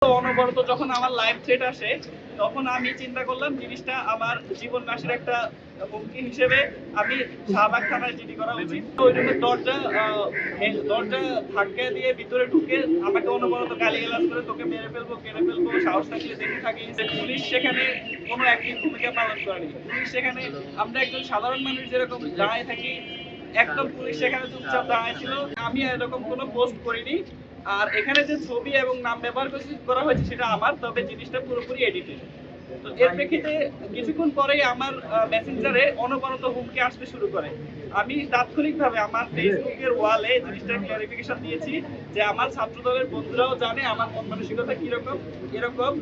অনবরত যখন আমার লাইফ থ্রেট আসে তখন আমি চিন্তা করলাম জিনিসটা আমার জীবন নাশের একটা হুমকি হিসেবে আমি শাহবাগ থানায় জিডি করা উচিত। ওই জন্য দরজা ধাক্কা দিয়ে ভিতরে ঢুকে আমাকে অনবরত গালিগালাজ করে তোকে মেরে ফেলবো কেড়ে ফেলবো সাহস থাকলে দেখে থাকি। পুলিশ সেখানে কোনো অ্যাক্টিভ ভূমিকা পালন করেনি। পুলিশ সেখানে আমরা একজন সাধারণ মানুষ যেরকম দাঁড়ায় থাকি একদম পুলিশ সেখানে চুপচাপ দাঁড়ায় ছিল। আমি এরকম কোনো পোস্ট করিনি। আর এখানে যে ছবি এবং নাম ব্যবহার করা হয়েছে সেটা আমার, তবে জিনিসটা পুরোপুরি এডিটেড। তো এর প্রেক্ষিতে কিছুক্ষণ পরেই আমার মেসেঞ্জারে অনবরত হুমকি আসতে শুরু করে। আমি তাৎক্ষণিকভাবে আমার ফেসবুকের ওয়ালে জিনিসটা ক্লারিফিকেশন দিয়েছি যে আমার ছাত্রদলের বন্ধুরাও জানে আমার মন মানসিকতা কিরকম। এরকম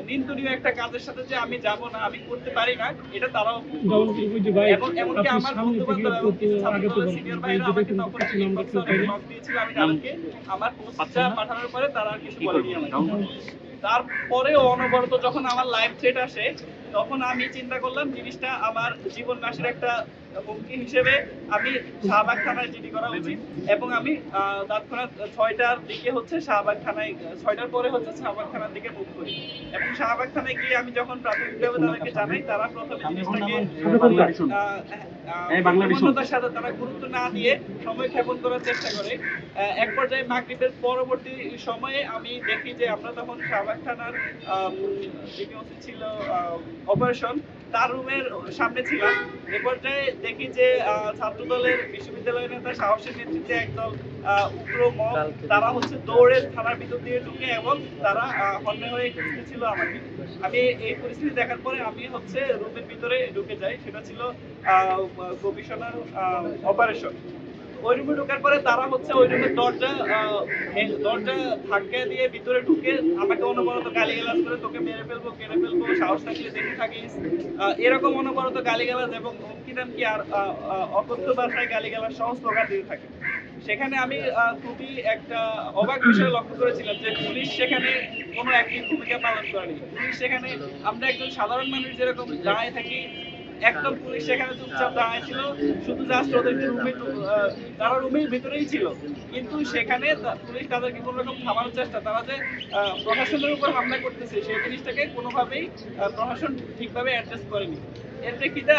নিন্দনীয় একটা কাজের সাথে যে আমি যাব না, আমি করতে পারি না, এটা তারাও এবং এমনকি আমার বন্ধু বান্ধব এবং কিছু ছাত্রদলের সিনিয়র ভাইরা আমাকে তখন ইনবক্সে অনেক নক দিয়েছিল। আমি তাদেরকে আমার পোস্টটা পাঠানোর পরে তারা আর কিছু বলেনি আমাকে। তারপরেও অনবরত যখন আমার লাইফ থ্রেট আসে তখন আমি চিন্তা করলাম জিনিসটা আমার জীবন নাশের একটা হুমকি হিসেবে আমি শাহবাগ থানায় জিডি করা উচিত। এবং আমি তৎক্ষণাৎ 6টার দিকে শাহবাগ থানায় 6টার পরে শাহবাগ থানার দিকে মুভ করি। এবং শাহবাগ থানায় গিয়ে আমি যখন প্রাথমিকভাবে তাদেরকে জানাই, তারা প্রথমে জিনিসটাকে বাংলাদেশের সাথে তারা গুরুত্ব না দিয়ে সময় ক্ষেপণ করার চেষ্টা করে। এক পর্যায়ে মাগরিবের পরবর্তী সময়ে আমি দেখি যে আমরা তখন শাহবাগ থানার যিনি ওসি ছিল অপারেশন, তার রুমের সামনে ছিলাম। এ পর্যায়ে দেখি যে ছাত্রদলের বিশ্ববিদ্যালয়ের নেতা সাহসের নেতৃত্বে একদল উগ্র মব তারা দৌড়ে থানার ভিতর দিয়ে ঢুকে এবং তারা হন্যে হয়ে ছিল আমাকে। আমি এই পরিস্থিতি দেখার পরে আমি রুমের ভিতরে ঢুকে যাই। সেটা ছিল কমিশনার অপারেশন। ওই রুমে ঢোকার পরে তারা ওই রুমের দরজা ধাক্কা দিয়ে ভিতরে ঢুকে আমাকে অনবরত গালিগালাজ করে তোকে মেরে ফেলবো কেড়ে ফেলবো সাহস থাকলে দেখে থাকিস, এরকম অনবরত গালিগালাজ এবং হুমকি আর অকথ্য ভাষায় গালিগালাজ সহ স্লোগান দিতে থাকে। সেখানে আমি খুবই একটা অবাক বিষয় লক্ষ্য করেছিলাম যে পুলিশ সেখানে কোনো অ্যাক্টিভ ভূমিকা পালন করেনি। পুলিশ সেখানে আমরা একজন সাধারণ মানুষ যেরকম দাঁড়ায় থাকি একদম পুলিশ সেখানে চুপচাপ দাঁড়ায় ছিল, শুধু জাস্ট ওদেরকে তারা রুমের ভিতরেই ছিল। কিন্তু সেখানে পুলিশ তাদেরকে কোনো রকম থামানোর চেষ্টা, তারা যে প্রশাসনের উপর হামলা করতেছে সেই জিনিসটাকে কোনোভাবেই প্রশাসন ঠিকভাবে অ্যাড্রেস করেনি। এর প্রেক্ষিতে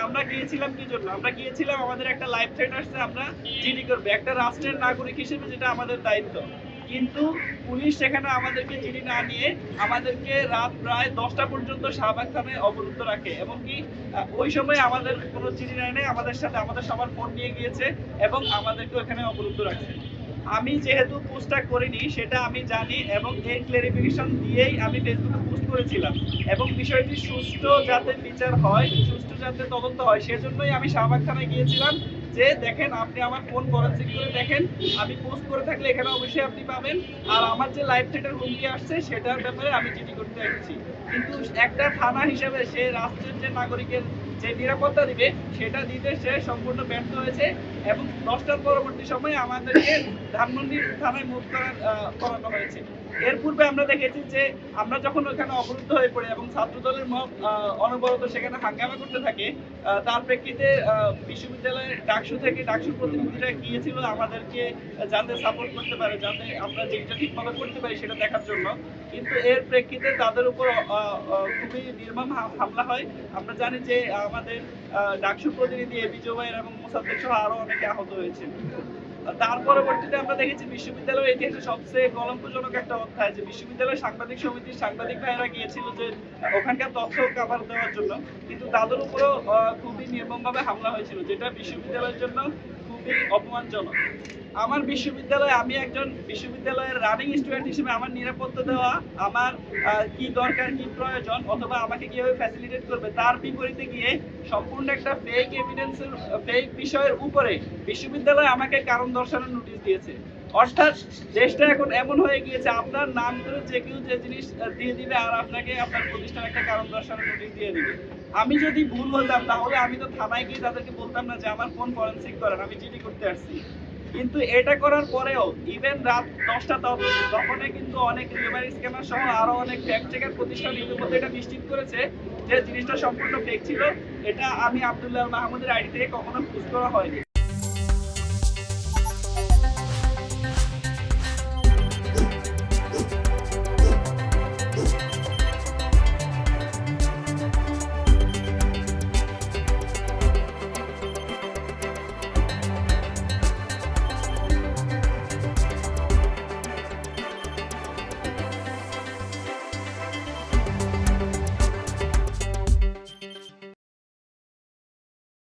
আমরা গিয়েছিলাম কি জন্য? আমরা গিয়েছিলাম আমাদের একটা লাইফ থ্রেট আসছে, আমরা জিডি করবো একটা রাষ্ট্রের নাগরিক হিসেবে, যেটা আমাদের দায়িত্ব। কিন্তু পুলিশ সেখানে আমাদেরকে জিডি না নিয়ে আমাদেরকে রাত প্রায় 10টা পর্যন্ত শাহবাগ থানায় অবরুদ্ধ রাখে। এমনকি ওই সময় আমাদের কোনো জিডি নেয়, আমাদের সাথে আমাদের সবার ফোন নিয়ে গিয়েছে এবং আমাদেরকে ওখানে অবরুদ্ধ রাখছে। আমি যেহেতু পোস্টটা করিনি সেটা আমি জানি এবং এই ক্লারিফিকেশন দিয়েই আমি ফেসবুকে পোস্ট করেছিলাম এবং বিষয়টি সুষ্ঠু যাতে বিচার হয়, সুষ্ঠু যাতে তদন্ত হয়, সেজন্যই আমি শাহবাগ থানায় গিয়েছিলাম যে দেখেন আপনি আমার ফোন ফরেনসিক করে দেখেন, আমি পোস্ট করে থাকলে এখানে অবশ্যই আপনি পাবেন। আর আমার যে লাইফ থ্রেটের হুমকি আসছে সেটার ব্যাপারে আমি জিডি করতে এসেছি। কিন্তু একটা থানা হিসেবে সে রাষ্ট্রের যে নাগরিকের যে নিরাপত্তা দিবে সেটা দিতে সে সম্পূর্ণ ব্যর্থ হয়েছে এবং 10টার পরবর্তী সময়ে আমাদেরকে ধানমন্ডি থানায় মুভ করানো হয়েছে। এর পূর্বে আমরা দেখেছি যে আমরা যখন ওখানে অবরুদ্ধ হয়ে পড়ি এবং ছাত্রদলের মব অনবরত সেখানে হাঙ্গামা করতে থাকে, তার প্রেক্ষিতে বিশ্ববিদ্যালয়ের ডাকসুর প্রতিনিধিরা গিয়েছিল আমাদেরকে যাতে সাপোর্ট করতে পারে, যাতে আমরা যেটা ঠিক মতো করতে পারি সেটা দেখার জন্য। কিন্তু এর প্রেক্ষিতে তাদের উপর খুবই নির্মম হামলা হয়। আমরা জানি যে আমাদের ডাকসুর প্রতিনিধি এবি জোবাইর এবং মোসাদ্দেক সহ আরো অনেকে আহত হয়েছে। তার পরবর্তীতে আমরা দেখেছি বিশ্ববিদ্যালয়ের ইতিহাসে সবচেয়ে কলঙ্কজনক একটা অধ্যায় যে বিশ্ববিদ্যালয় সাংবাদিক সমিতির সাংবাদিক ভাইয়েরা গিয়েছিল যে ওখানকার তথ্য কভার দেওয়ার জন্য, কিন্তু তাদের উপরও খুবই নির্মমভাবে হামলা হয়েছিল, যেটা বিশ্ববিদ্যালয়ের জন্য খুবই অপমানজনক। আমার বিশ্ববিদ্যালয়ে আমি একজন বিশ্ববিদ্যালয়ের রানিং স্টুডেন্ট হিসেবে আমার নিরাপত্তা দেওয়া, আমার কি দরকার কি প্রয়োজন অথবা আমাকে কিভাবে ফ্যাসিলিটেট করবে তার বিপরীতে গিয়ে সম্পূর্ণ একটা ফেক এভিডেন্সের ফেক বিষয়ের উপরে বিশ্ববিদ্যালয় আমাকে কারণ দর্শানোর নোটিশ দিয়েছে। অর্থাৎ দেশটা এখন এমন হয়ে গিয়েছে আপনার নাম করে যে কেউ যে জিনিস দিয়ে দিবে আর আপনাকে আপনার প্রতিষ্ঠান একটা কারণ দর্শানোর নোটিশ দিয়ে দিবে। আমি যদি ভুল হতাম তাহলে আমি তো থানায় গিয়ে তাদেরকে বলতাম না যে আমার ফোন ফরেনসিক করেন, আমি জিডি করতে আসছি। কিন্তু এটা করার পরেও ইভেন রাত 10টা তখনই কিন্তু অনেক রিকভারি স্ক্যানার সহ আরো অনেক ফ্যাক্ট চেকার প্রতিষ্ঠান ইতিমধ্যে এটা নিশ্চিত করেছে যে জিনিসটা সম্পূর্ণ ফেক ছিল। এটা আমি আব্দুল্লাহ মাহমুদের আইডি থেকে কখনো পোস্ট করা হয়নি।